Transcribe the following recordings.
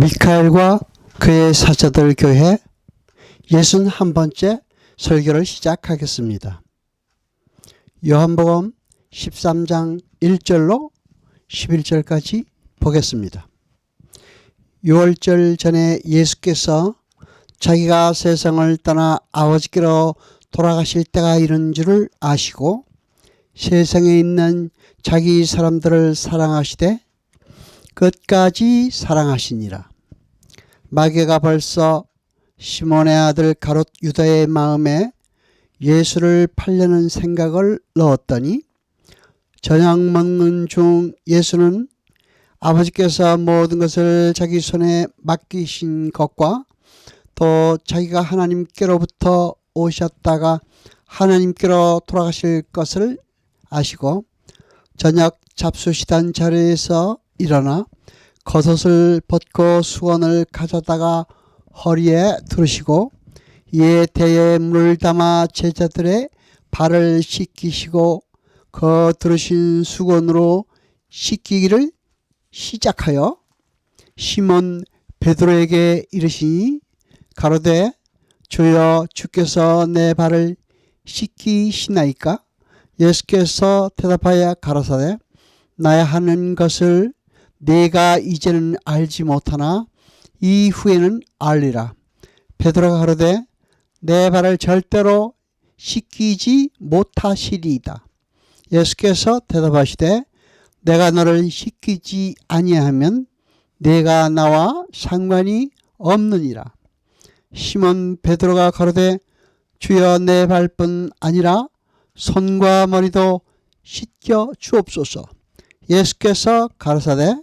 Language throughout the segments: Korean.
미카엘과 그의 사자들 교회 61번째 설교를 시작하겠습니다. 요한복음 13장 1절로 11절까지 보겠습니다. 6월절 전에 예수께서 자기가 세상을 떠나 아버지께로 돌아가실 때가 이른 줄을 아시고 세상에 있는 자기 사람들을 사랑하시되 끝까지 사랑하시니라. 마귀가 벌써 시몬의 아들 가롯 유다의 마음에 예수를 팔려는 생각을 넣었더니 저녁 먹는 중 예수는 아버지께서 모든 것을 자기 손에 맡기신 것과 또 자기가 하나님께로부터 오셨다가 하나님께로 돌아가실 것을 아시고 저녁 잡수시던 자리에서 일어나 겉옷을 벗고 수건을 가져다가 허리에 두르시고 이에 대에 물을 담아 제자들의 발을 씻기시고 그 두르신 수건으로 씻기기를 시작하여 시몬 베드로에게 이르시니 가로되 주여 주께서 내 발을 씻기시나이까? 예수께서 대답하여 가라사대 나야 하는 것을 내가 이제는 알지 못하나 이후에는 알리라. 베드로가 가로되 내 발을 절대로 씻기지 못하시리이다. 예수께서 대답하시되 내가 너를 씻기지 아니하면 내가 나와 상관이 없느니라. 시몬 베드로가 가로되 주여 내 발뿐 아니라 손과 머리도 씻겨 주옵소서. 예수께서 가라사대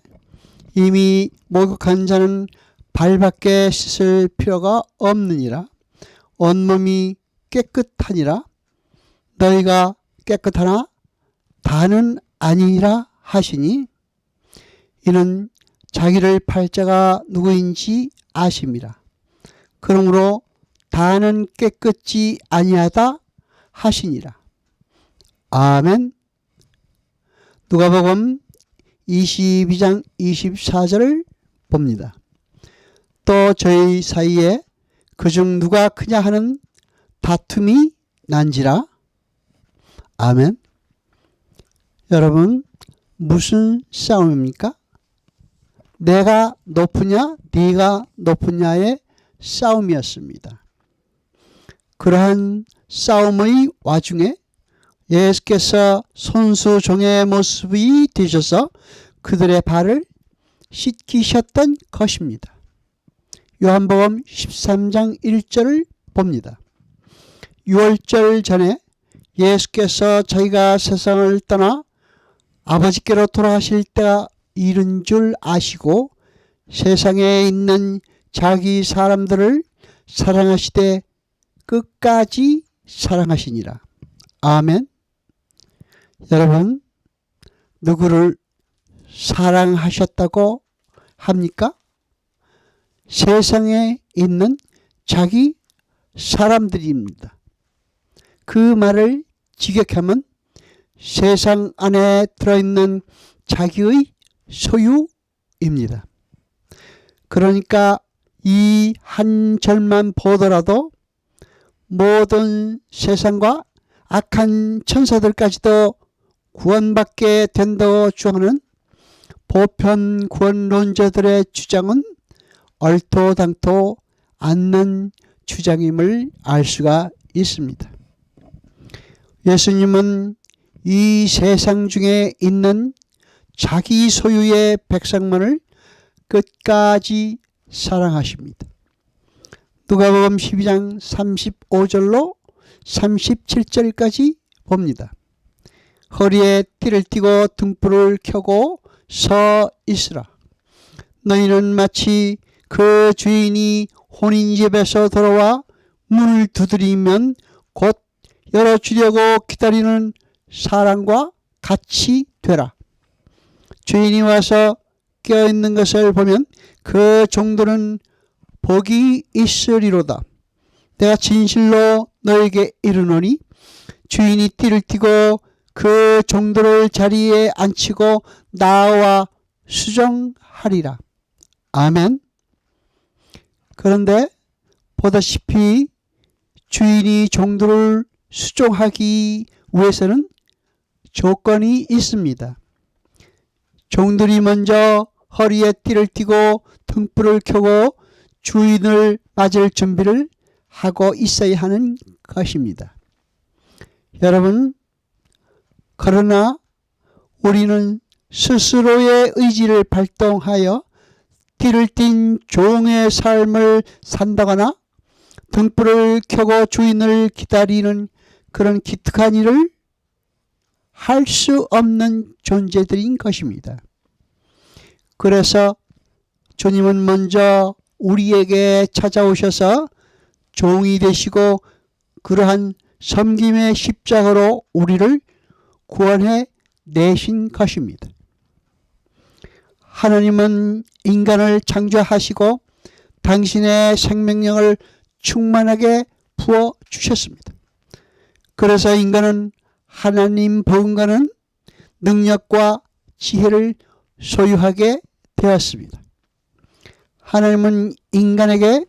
이미 목욕한 자는 발밖에 씻을 필요가 없느니라. 온몸이 깨끗하니라. 너희가 깨끗하나 다는 아니라 하시니 이는 자기를 팔 자가 누구인지 아심이라. 그러므로 다는 깨끗지 아니하다 하시니라. 아멘. 누가복음 22장 24절을 봅니다. 또 저희 사이에 그중 누가 크냐 하는 다툼이 난지라. 아멘. 여러분, 무슨 싸움입니까? 내가 높으냐 네가 높으냐의 싸움이었습니다. 그러한 싸움의 와중에 예수께서 손수 종의 모습이 되셔서 그들의 발을 씻기셨던 것입니다. 요한복음 13장 1절을 봅니다. 6월절 전에 예수께서 자기가 세상을 떠나 아버지께로 돌아가실 때가 이른 줄 아시고 세상에 있는 자기 사람들을 사랑하시되 끝까지 사랑하시니라. 아멘. 여러분, 누구를 사랑하셨다고 합니까? 세상에 있는 자기 사람들입니다. 그 말을 직역하면 세상 안에 들어있는 자기의 소유입니다. 그러니까 이 한 절만 보더라도 모든 세상과 악한 천사들까지도 구원받게 된다고 주장하는 보편 구원론자들의 주장은 얼토당토 않는 주장임을 알 수가 있습니다. 예수님은 이 세상 중에 있는 자기 소유의 백성만을 끝까지 사랑하십니다. 누가복음 12장 35절로 37절까지 봅니다. 허리에 띠를 띠고 등불을 켜고 서 있으라. 너희는 마치 그 주인이 혼인집에서 돌아와 문을 두드리면 곧 열어주려고 기다리는 사람과 같이 되라. 주인이 와서 깨어있는 것을 보면 그 종들은 복이 있으리로다. 내가 진실로 너에게 이르노니 주인이 띠를 띠고 그 종들을 자리에 앉히고 나와 수정하리라. 아멘. 그런데 보다시피 주인이 종들을 수종하기 위해서는 조건이 있습니다. 종들이 먼저 허리에 띠를 띠고 등불을 켜고 주인을 맞을 준비를 하고 있어야 하는 것입니다. 여러분, 그러나 우리는 스스로의 의지를 발동하여 띠를 띤 종의 삶을 산다거나 등불을 켜고 주인을 기다리는 그런 기특한 일을 할 수 없는 존재들인 것입니다. 그래서 주님은 먼저 우리에게 찾아오셔서 종이 되시고 그러한 섬김의 십자가로 우리를 구원해 내신 것입니다. 하나님은 인간을 창조하시고 당신의 생명력을 충만하게 부어주셨습니다. 그래서 인간은 하나님 버금가는 능력과 지혜를 소유하게 되었습니다. 하나님은 인간에게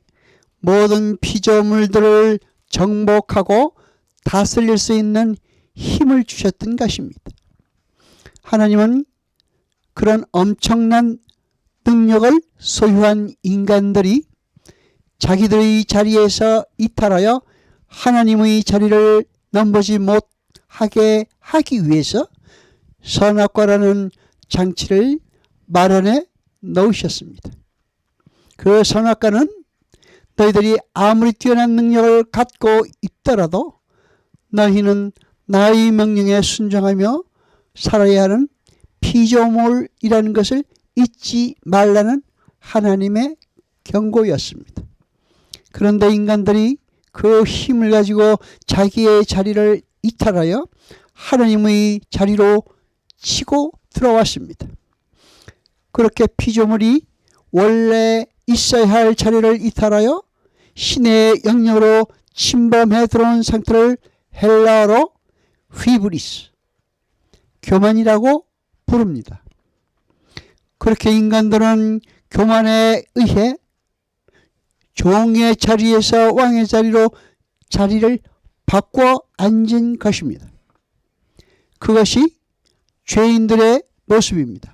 모든 피조물들을 정복하고 다스릴 수 있는 힘을 주셨던 것입니다. 하나님은 그런 엄청난 능력을 소유한 인간들이 자기들의 자리에서 이탈하여 하나님의 자리를 넘보지 못하게 하기 위해서 선악과라는 장치를 마련해 놓으셨습니다. 그 선악과는 너희들이 아무리 뛰어난 능력을 갖고 있더라도 너희는 나의 명령에 순종하며 살아야 하는 피조물이라는 것을 잊지 말라는 하나님의 경고였습니다. 그런데 인간들이 그 힘을 가지고 자기의 자리를 이탈하여 하나님의 자리로 치고 들어왔습니다. 그렇게 피조물이 원래 있어야 할 자리를 이탈하여 신의 영역으로 침범해 들어온 상태를 헬라어로 휘브리스, 교만이라고 부릅니다. 그렇게 인간들은 교만에 의해 종의 자리에서 왕의 자리로 자리를 바꿔 앉은 것입니다. 그것이 죄인들의 모습입니다.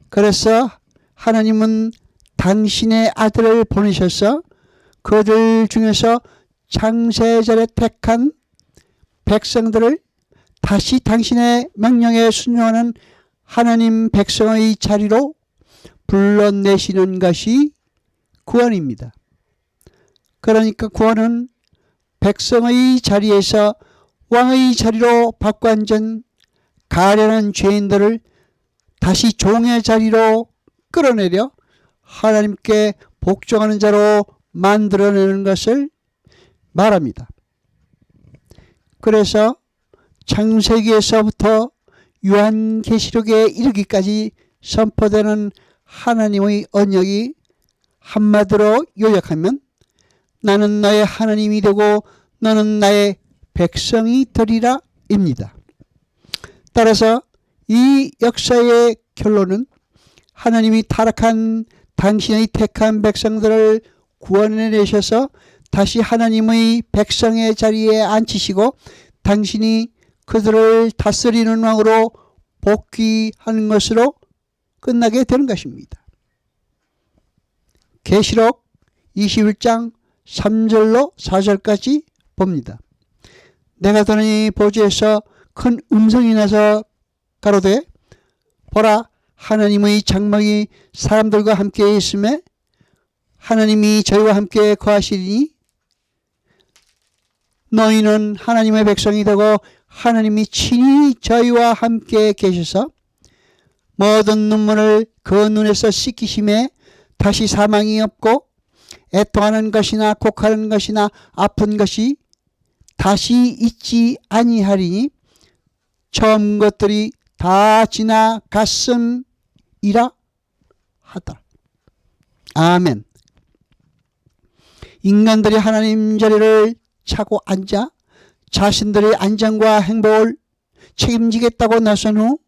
그래서 하나님은 당신의 아들을 보내셔서 그들 중에서 창세전에 택한 백성들을 다시 당신의 명령에 순종하는 하나님 백성의 자리로 불러내시는 것이 구원입니다. 그러니까 구원은 백성의 자리에서 왕의 자리로 바꿔 앉은 가련한 죄인들을 다시 종의 자리로 끌어내려 하나님께 복종하는 자로 만들어내는 것을 말합니다. 그래서 창세기에서부터 요한계시록에 이르기까지 선포되는 하나님의 언약이 한마디로 요약하면 나는 너의 하나님이 되고 너는 나의 백성이 되리라 입니다. 따라서 이 역사의 결론은 하나님이 타락한 당신의 택한 백성들을 구원해내셔서 다시 하나님의 백성의 자리에 앉히시고 당신이 그들을 다스리는 왕으로 복귀하는 것으로 끝나게 되는 것입니다. 계시록 21장 3절로 4절까지 봅니다. 내가 더니 보좌에서 큰 음성이 나서 가로되 보라 하나님의 장막이 사람들과 함께 있음에 하나님이 저희와 함께 거하시리니 너희는 하나님의 백성이 되고 하나님이 친히 저희와 함께 계셔서 모든 눈물을 그 눈에서 씻기심에 다시 사망이 없고 애통하는 것이나 곡하는 것이나 아픈 것이 다시 있지 아니하리니 처음 것들이 다 지나갔음이라 하더라. 아멘. 인간들이 하나님 자리를 차고 앉아 자신들의 안전과 행복을 책임지겠다고 나선 후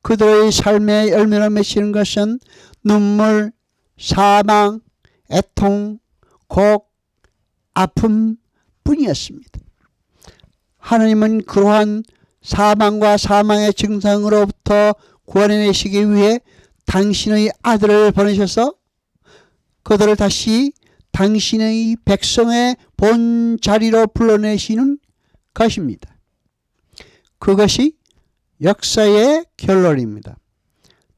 그들의 삶의 열매를 맺히는 것은 눈물, 사망, 애통, 곡, 아픔 뿐이었습니다. 하나님은 그러한 사망과 사망의 증상으로부터 구원해내시기 위해 당신의 아들을 보내셔서 그들을 다시 당신의 백성의 본 자리로 불러내시는 것입니다. 그것이 역사의 결론입니다.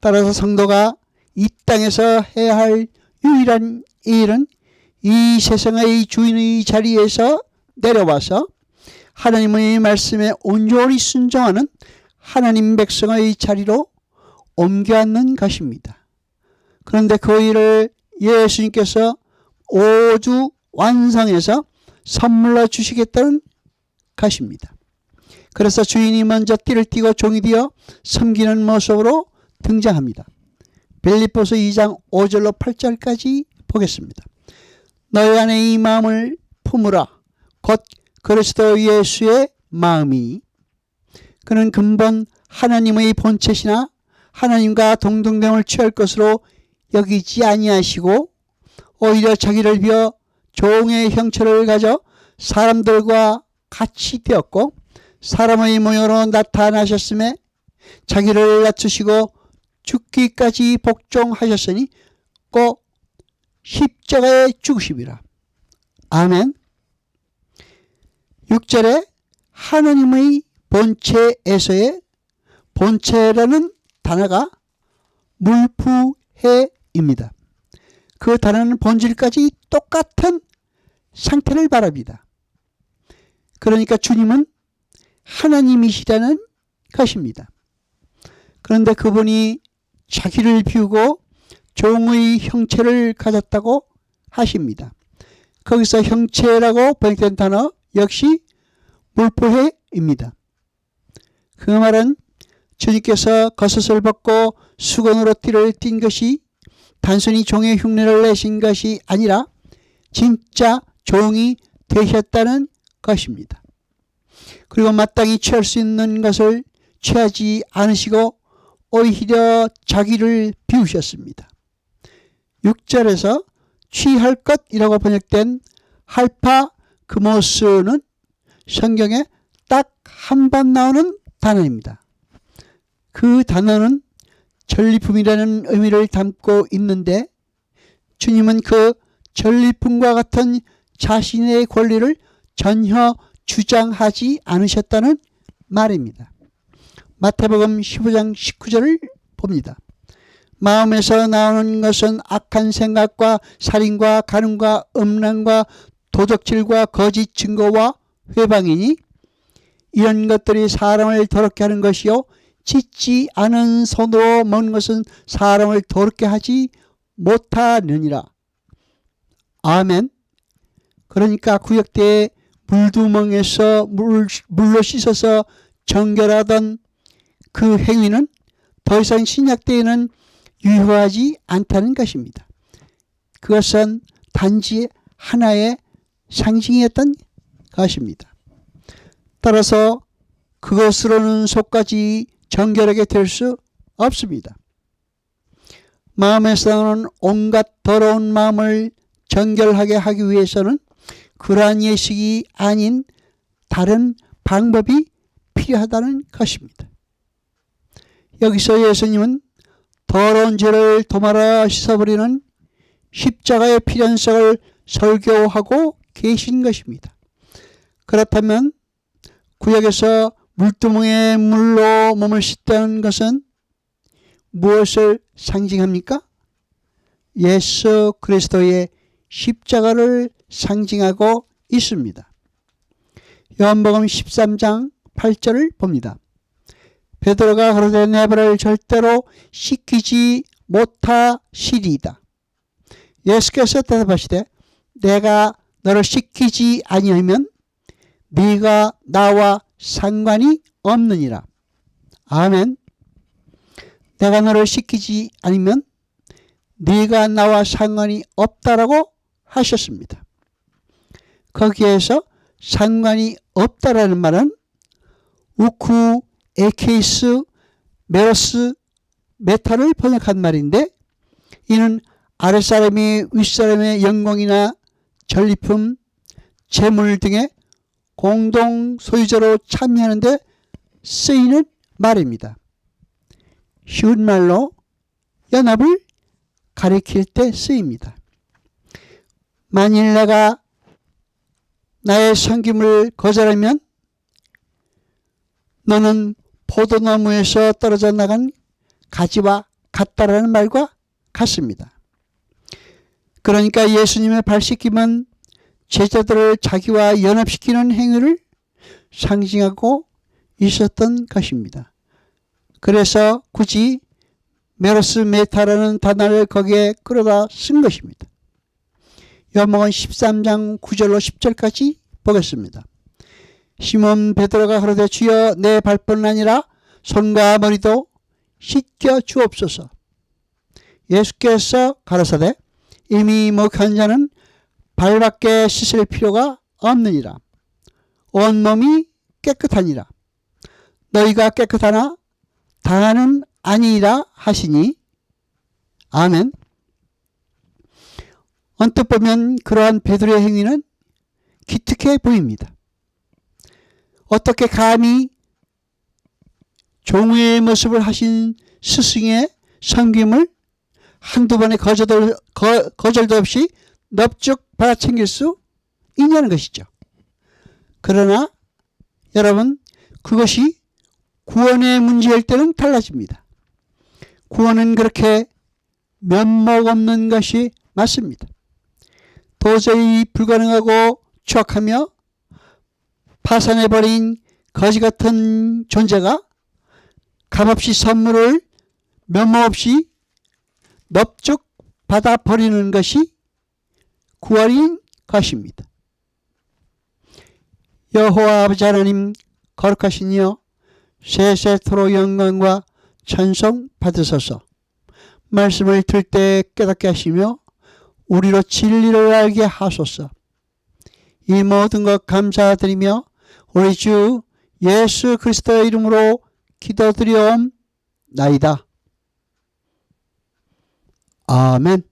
따라서 성도가 이 땅에서 해야 할 유일한 일은 이 세상의 주인의 자리에서 내려와서 하나님의 말씀에 온전히 순종하는 하나님 백성의 자리로 옮겨 앉는 것입니다. 그런데 그 일을 예수님께서 오주 완성해서 선물로 주시겠다는 것입니다. 그래서 주인이 먼저 띠를 띠고 종이 되어 섬기는 모습으로 등장합니다. 빌립보서 2장 5절로 8절까지 보겠습니다. 너희 안에 이 마음을 품으라. 곧 그리스도 예수의 마음이 그는 근본 하나님의 본체시나 하나님과 동등됨을 취할 것으로 여기지 아니하시고 오히려 자기를 비어 종의 형체를 가져 사람들과 같이 되었고 사람의 모양으로 나타나셨음에 자기를 낮추시고 죽기까지 복종하셨으니 꼭 십자가에 죽으심이라. 아멘. 6절에 하나님의 본체에서의 본체라는 단어가 물푸해입니다. 그 단어는 본질까지 똑같은 상태를 말합니다. 그러니까 주님은 하나님이시라는 것입니다. 그런데 그분이 자기를 비우고 종의 형체를 가졌다고 하십니다. 거기서 형체라고 번역된 단어 역시 물포해입니다. 그 말은 주님께서 겉옷을 벗고 수건으로 띠를 띈 것이 단순히 종의 흉내를 내신 것이 아니라 진짜 종이 되셨다는 것입니다. 그리고 마땅히 취할 수 있는 것을 취하지 않으시고 오히려 자기를 비우셨습니다. 6절에서 취할 것이라고 번역된 할파그모스는 성경에 딱 한 번 나오는 단어입니다. 그 단어는 전리품이라는 의미를 담고 있는데 주님은 그 전리품과 같은 자신의 권리를 전혀 주장하지 않으셨다는 말입니다. 마태복음 15장 19절을 봅니다. 마음에서 나오는 것은 악한 생각과 살인과 간음과 음란과 도적질과 거짓 증거와 회방이니 이런 것들이 사람을 더럽게 하는 것이요 찢지 않은 손으로 먹는 것은 사람을 더럽게 하지 못하느니라. 아멘. 그러니까 구약 때 물두멍에서 물로 씻어서 정결하던 그 행위는 더 이상 신약 때에는 유효하지 않다는 것입니다. 그것은 단지 하나의 상징이었던 것입니다. 따라서 그것으로는 속까지 정결하게 될 수 없습니다. 마음에서 나오는 온갖 더러운 마음을 정결하게 하기 위해서는 그러한 예식이 아닌 다른 방법이 필요하다는 것입니다. 여기서 예수님은 더러운 죄를 도말아 씻어버리는 십자가의 필연성을 설교하고 계신 것입니다. 그렇다면 구약에서 물두멍에 물로 몸을 씻던 것은 무엇을 상징합니까? 예수 그리스도의 십자가를 상징하고 있습니다. 요한복음 13장 8절을 봅니다. 베드로가 가로되 내 발을 절대로 씻기지 못하시리이다. 예수께서 대답하시되 내가 너를 씻기지 아니하면 네가 나와 상관이 없느니라. 아멘. 내가 너를 씻기지 않으면 네가 나와 상관이 없다라고 하셨습니다. 거기에서 상관이 없다라는 말은 우쿠, 에케이스, 메로스, 메타를 번역한 말인데 이는 아랫사람이 윗사람의 영광이나 전리품, 재물 등의 공동 소유자로 참여하는 데 쓰이는 말입니다. 쉬운 말로 연합을 가리킬 때 쓰입니다. 만일 내가 나의 섬김을 거절하면 너는 포도나무에서 떨어져 나간 가지와 같다라는 말과 같습니다. 그러니까 예수님의 발 씻김은 제자들을 자기와 연합시키는 행위를 상징하고 있었던 것입니다. 그래서 굳이 메로스 메타라는 단어를 거기에 끌어다 쓴 것입니다. 요한복음 13장 9절로 10절까지 보겠습니다. 시몬 베드로가 가로되 주여 내 발뿐 아니라 손과 머리도 씻겨 주옵소서. 예수께서 가라사대 이미 목한 자는 발밖에 씻을 필요가 없느니라. 온몸이 깨끗하니라. 너희가 깨끗하나 다는 아니라 하시니. 아멘. 언뜻 보면 그러한 베드로의 행위는 기특해 보입니다. 어떻게 감히 종의 모습을 하신 스승의 섬김을 한두 번의 거절도 없이 넙죽 받아챙길 수 있냐는 것이죠. 그러나 여러분, 그것이 구원의 문제일 때는 달라집니다. 구원은 그렇게 면목 없는 것이 맞습니다. 도저히 불가능하고 추악하며 파산해버린 거지 같은 존재가 값없이 선물을 면목 없이 넙죽 받아버리는 것이 구원인 것입니다. 여호와 아버지 하나님 거룩하시니여 세세토록 영광과 찬송 받으소서. 말씀을 들 때 깨닫게 하시며 우리로 진리를 알게 하소서. 이 모든 것 감사드리며 우리 주 예수 그리스도의 이름으로 기도드리옵나이다. 아멘.